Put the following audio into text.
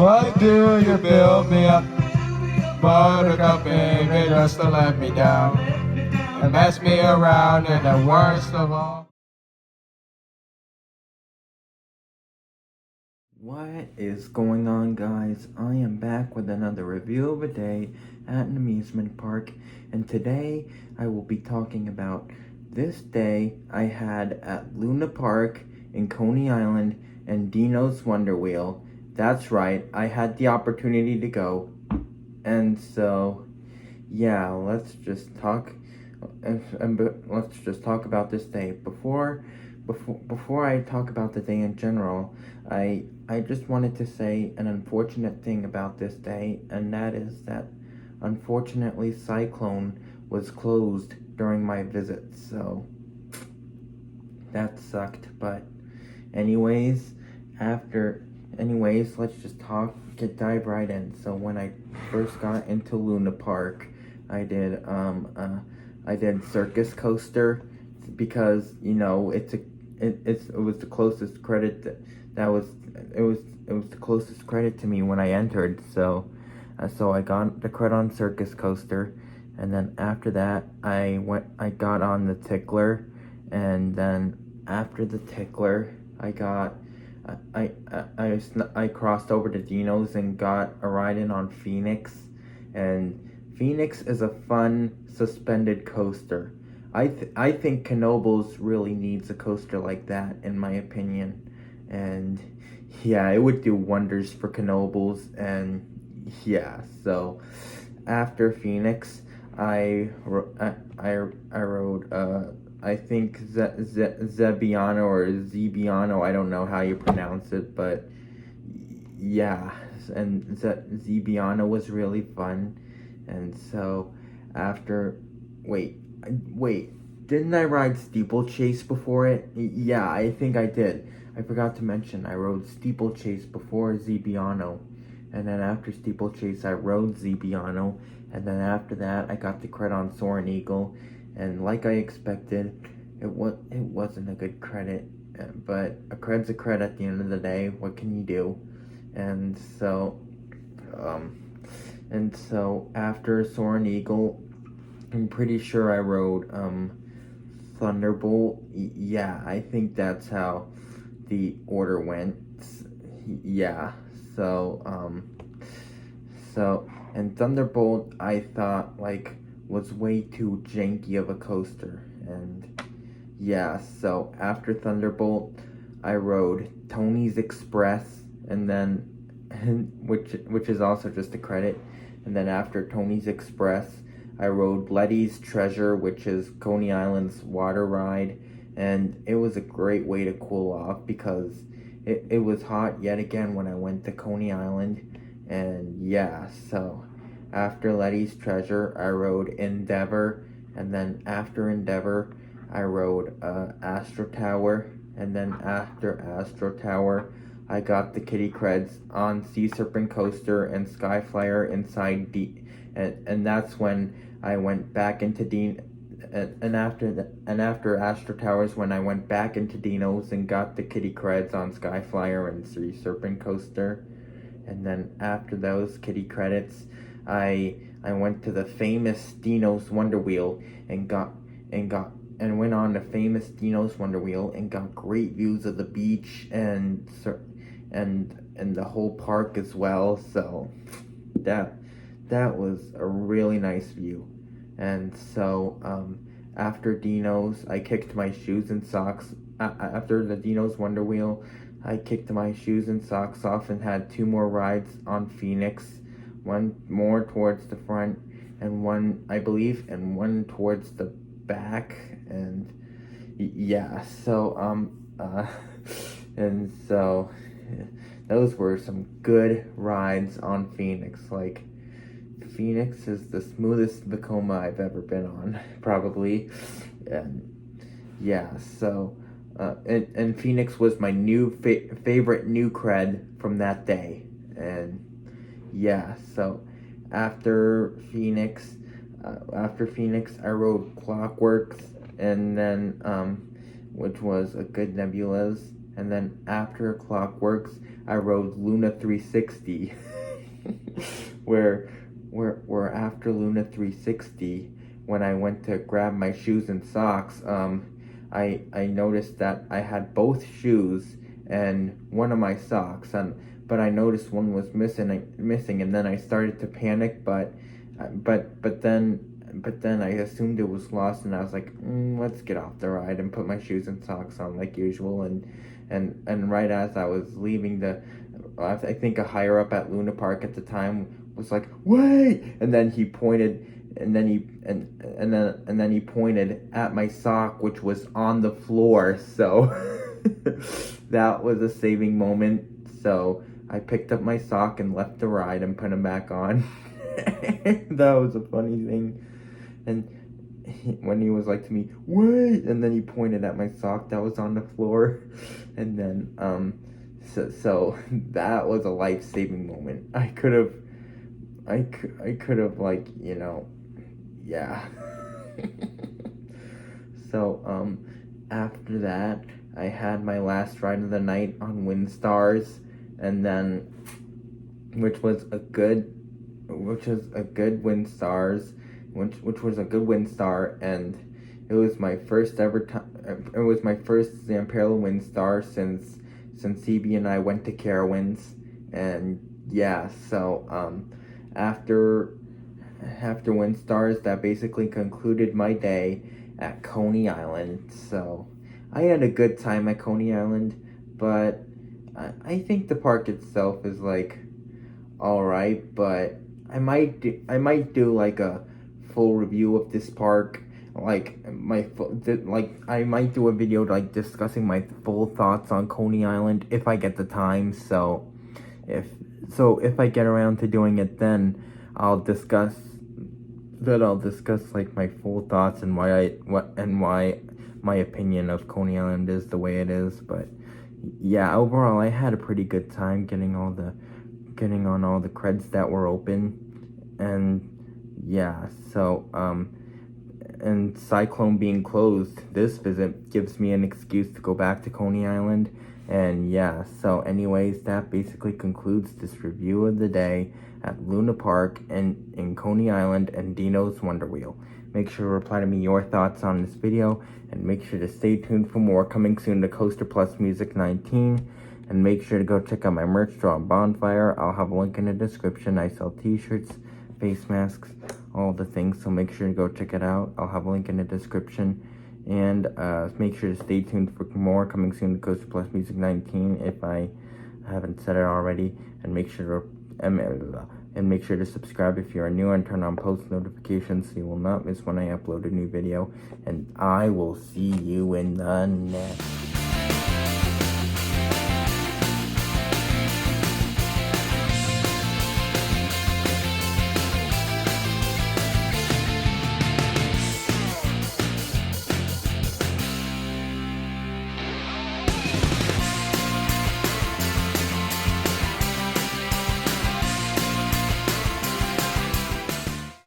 Why do you build me up? Buttercup, baby, just to let me down and mess me around, and the worst of all. What is going on, guys? I am back with another review of a day at an amusement park, and today I will be talking about this day I had at Luna Park in Coney Island and Deno's Wonder Wheel. That's right, I had the opportunity to go, and so yeah, let's just talk about this day. Before I talk about the day in general, I just wanted to say an unfortunate thing about this day, and that is that unfortunately Cyclone was closed during my visit, so that sucked. But anyways, let's just dive right in. So when I first got into Luna Park, I did Circus Coaster, because it was the closest credit it was the closest credit to me when I entered. So I got the credit on Circus Coaster, and then after that I got on the Tickler, and then after the Tickler I crossed over to Deno's and got a ride in on Phoenix, and Phoenix is a fun suspended coaster. I think Knoebels really needs a coaster like that, in my opinion, and yeah, it would do wonders for Knoebels. And yeah, so after Phoenix, I rode I think Zebiano or Zebiano. I don't know how you pronounce it, but yeah, and Zebiano was really fun. And so after wait, didn't I ride Steeplechase before it? Yeah, I think I did. I forgot to mention I rode Steeplechase before Zebiano, and then after Steeplechase I rode Zebiano, and then after that I got the credit on Soaring Eagle, and like I expected, it wasn't a good credit, but a credit's a credit at the end of the day. What can you do? And so after Soaring Eagle, I'm pretty sure I rode Thunderbolt. Yeah, I think that's how the order went. Yeah, and Thunderbolt I thought was way too janky of a coaster, and yeah, so after Thunderbolt I rode Tony's Express, and then which is also just a credit, and then after Tony's Express I rode Letty's Treasure, which is Coney Island's water ride, and it was a great way to cool off because it was hot yet again when I went to Coney Island. And yeah, so after Letty's Treasure I rode Endeavor, and then after Endeavor I rode Astro Tower, and then after Astro Tower I got the Kitty Creds on Sea Serpent Coaster and Skyflyer inside and that's when I went back into and after Astro Towers, when I went back into Deno's and got the Kitty Creds on Skyflyer and Sea Serpent Coaster. And then after those kitty credits, I went to the famous Deno's Wonder Wheel and went on the famous Deno's Wonder Wheel and got great views of the beach and the whole park as well. So that was a really nice view. And so after Deno's, I kicked my shoes and socks. After the Deno's Wonder Wheel, I kicked my shoes and socks off and had 2 more rides on Phoenix. One more towards the front, and one towards the back. And yeah, so and so those were some good rides on Phoenix. Phoenix is the smoothest Vekoma I've ever been on, probably. And yeah, so and Phoenix was my new favorite new cred from that day. And yeah, so after Phoenix I rode Clockworks, and then which was a good Nebula's, And then after Clockworks, I rode Luna 360, where after Luna 360, when I went to grab my shoes and socks, I noticed that I had both shoes and one of my socks, but I noticed one was missing, and then I started to panic, but then I assumed it was lost, and I was like, let's get off the ride and put my shoes and socks on like usual, and right as I was leaving I think a higher up at Luna Park at the time was like, wait, and then he pointed. And then he pointed at my sock, which was on the floor. So that was a saving moment. So I picked up my sock and left the ride and put him back on. That was a funny thing. And when he was like to me, wait, and then he pointed at my sock that was on the floor, and then so that was a life-saving moment. I could have like, yeah. So after that, I had my last ride of the night on Windstars, and then which was a good Windstars, which was a good Windstar, and it was my first ever time. It was my first Zamperla Windstar since CB and I went to Carowinds, and yeah. So after Windstars, that basically concluded my day at Coney Island. So I had a good time at Coney Island, but I think the park itself is like alright, but I might do like a full review of this park, like I might do a video like discussing my full thoughts on Coney Island if I get the time. So if I get around to doing it, then I'll discuss like my full thoughts and why my opinion of Coney Island is the way it is. But yeah, overall I had a pretty good time getting on all the creds that were open, and yeah. So and Cyclone being closed, this visit gives me an excuse to go back to Coney Island. And yeah, so anyways, that basically concludes this review of the day at Luna Park and in Coney Island and Deno's Wonder Wheel. Make sure to reply to me your thoughts on this video, and make sure to stay tuned for more coming soon to Coaster Plus Music 19. And make sure to go check out my merch store on Bonfire. I'll have a link in the description. I sell t-shirts, face masks, all the things, so make sure to go check it out. I'll have a link in the description. And make sure to stay tuned for more coming soon to Coaster Plus Music 19 if I haven't said it already. And make sure to subscribe if you are new, and turn on post notifications so you will not miss when I upload a new video. And I will see you in the next